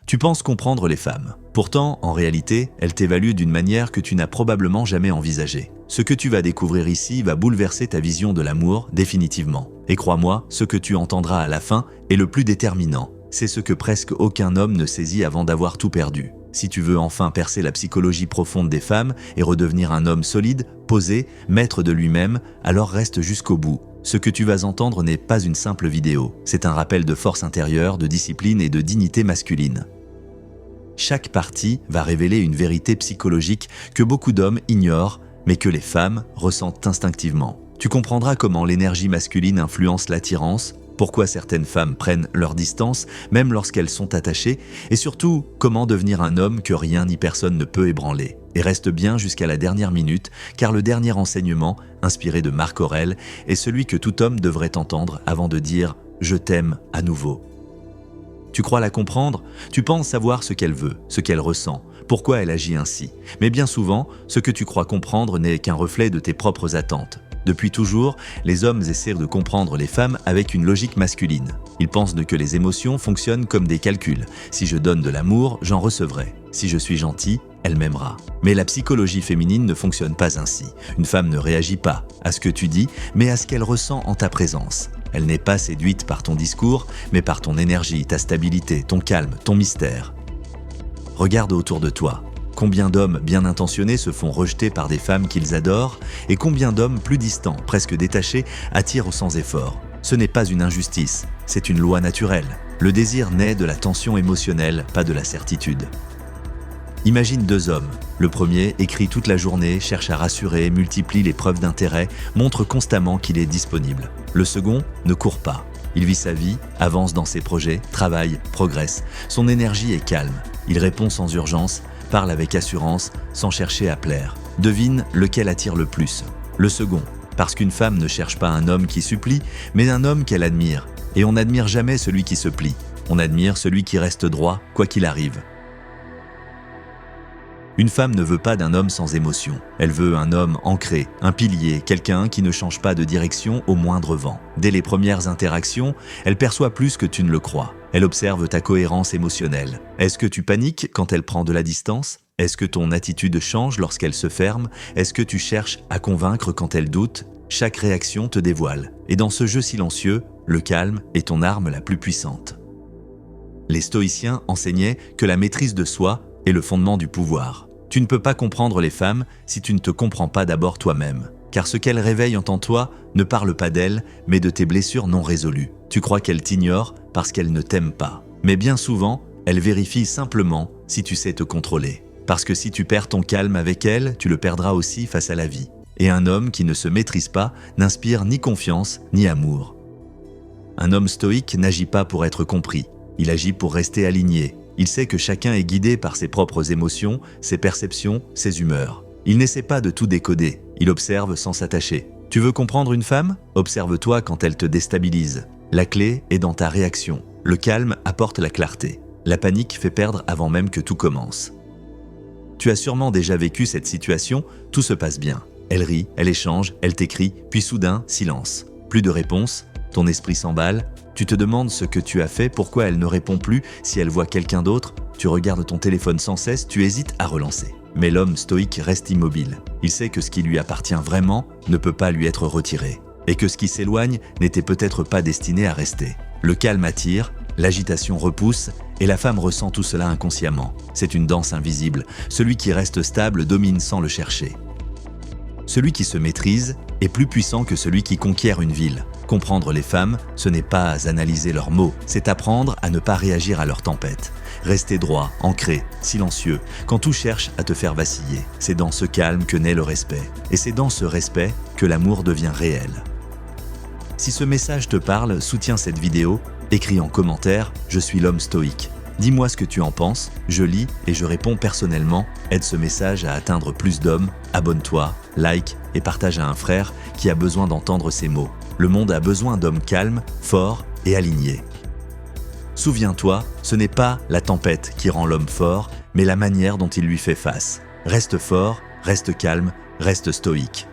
Tu penses comprendre les femmes. Pourtant, en réalité, elles t'évaluent d'une manière que tu n'as probablement jamais envisagée. Ce que tu vas découvrir ici va bouleverser ta vision de l'amour définitivement. Et crois-moi, ce que tu entendras à la fin est le plus déterminant. C'est ce que presque aucun homme ne saisit avant d'avoir tout perdu. Si tu veux enfin percer la psychologie profonde des femmes et redevenir un homme solide, posé, maître de lui-même, alors reste jusqu'au bout. Ce que tu vas entendre n'est pas une simple vidéo. C'est un rappel de force intérieure, de discipline et de dignité masculine. Chaque partie va révéler une vérité psychologique que beaucoup d'hommes ignorent, mais que les femmes ressentent instinctivement. Tu comprendras comment l'énergie masculine influence l'attirance, pourquoi certaines femmes prennent leur distance, même lorsqu'elles sont attachées, et surtout, comment devenir un homme que rien ni personne ne peut ébranler. Et reste bien jusqu'à la dernière minute, car le dernier enseignement, inspiré de Marc Aurèle, est celui que tout homme devrait entendre avant de dire « je t'aime » à nouveau. Tu crois la comprendre? Tu penses savoir ce qu'elle veut, ce qu'elle ressent, pourquoi elle agit ainsi. Mais bien souvent, ce que tu crois comprendre n'est qu'un reflet de tes propres attentes. Depuis toujours, les hommes essaient de comprendre les femmes avec une logique masculine. Ils pensent que les émotions fonctionnent comme des calculs. Si je donne de l'amour, j'en recevrai. Si je suis gentil, elle m'aimera. Mais la psychologie féminine ne fonctionne pas ainsi. Une femme ne réagit pas à ce que tu dis, mais à ce qu'elle ressent en ta présence. Elle n'est pas séduite par ton discours, mais par ton énergie, ta stabilité, ton calme, ton mystère. Regarde autour de toi. Combien d'hommes bien intentionnés se font rejeter par des femmes qu'ils adorent et combien d'hommes plus distants, presque détachés, attirent sans effort. Ce n'est pas une injustice, c'est une loi naturelle. Le désir naît de la tension émotionnelle, pas de la certitude. Imagine deux hommes. Le premier écrit toute la journée, cherche à rassurer, multiplie les preuves d'intérêt, montre constamment qu'il est disponible. Le second ne court pas. Il vit sa vie, avance dans ses projets, travaille, progresse. Son énergie est calme. Il répond sans urgence, parle avec assurance, sans chercher à plaire. Devine lequel attire le plus. Le second, parce qu'une femme ne cherche pas un homme qui supplie, mais un homme qu'elle admire. Et on n'admire jamais celui qui se plie. On admire celui qui reste droit, quoi qu'il arrive. Une femme ne veut pas d'un homme sans émotion. Elle veut un homme ancré, un pilier, quelqu'un qui ne change pas de direction au moindre vent. Dès les premières interactions, elle perçoit plus que tu ne le crois. Elle observe ta cohérence émotionnelle. Est-ce que tu paniques quand elle prend de la distance? Est-ce que ton attitude change lorsqu'elle se ferme? Est-ce que tu cherches à convaincre quand elle doute? Chaque réaction te dévoile. Et dans ce jeu silencieux, le calme est ton arme la plus puissante. Les stoïciens enseignaient que la maîtrise de soi est le fondement du pouvoir. Tu ne peux pas comprendre les femmes si tu ne te comprends pas d'abord toi-même. Car ce qu'elles réveillent en toi ne parle pas d'elles, mais de tes blessures non résolues. Tu crois qu'elles t'ignorent parce qu'elles ne t'aiment pas. Mais bien souvent, elles vérifient simplement si tu sais te contrôler. Parce que si tu perds ton calme avec elles, tu le perdras aussi face à la vie. Et un homme qui ne se maîtrise pas n'inspire ni confiance ni amour. Un homme stoïque n'agit pas pour être compris. Il agit pour rester aligné. Il sait que chacun est guidé par ses propres émotions, ses perceptions, ses humeurs. Il n'essaie pas de tout décoder, il observe sans s'attacher. Tu veux comprendre une femme? Observe-toi quand elle te déstabilise. La clé est dans ta réaction. Le calme apporte la clarté. La panique fait perdre avant même que tout commence. Tu as sûrement déjà vécu cette situation, tout se passe bien. Elle rit, elle échange, elle t'écrit, puis soudain, silence. Plus de réponse, ton esprit s'emballe. Tu te demandes ce que tu as fait, pourquoi elle ne répond plus, si elle voit quelqu'un d'autre. Tu regardes ton téléphone sans cesse, tu hésites à relancer. Mais l'homme stoïque reste immobile. Il sait que ce qui lui appartient vraiment ne peut pas lui être retiré. Et que ce qui s'éloigne n'était peut-être pas destiné à rester. Le calme attire, l'agitation repousse, et la femme ressent tout cela inconsciemment. C'est une danse invisible. Celui qui reste stable domine sans le chercher. Celui qui se maîtrise est plus puissant que celui qui conquiert une ville. Comprendre les femmes, ce n'est pas analyser leurs mots, c'est apprendre à ne pas réagir à leurs tempêtes. Rester droit, ancré, silencieux, quand tout cherche à te faire vaciller. C'est dans ce calme que naît le respect. Et c'est dans ce respect que l'amour devient réel. Si ce message te parle, soutiens cette vidéo, écris en commentaire « Je suis l'homme stoïque ». Dis-moi ce que tu en penses, je lis et je réponds personnellement. Aide ce message à atteindre plus d'hommes, abonne-toi, like et partage à un frère qui a besoin d'entendre ces mots. Le monde a besoin d'hommes calmes, forts et alignés. Souviens-toi, ce n'est pas la tempête qui rend l'homme fort, mais la manière dont il lui fait face. Reste fort, reste calme, reste stoïque.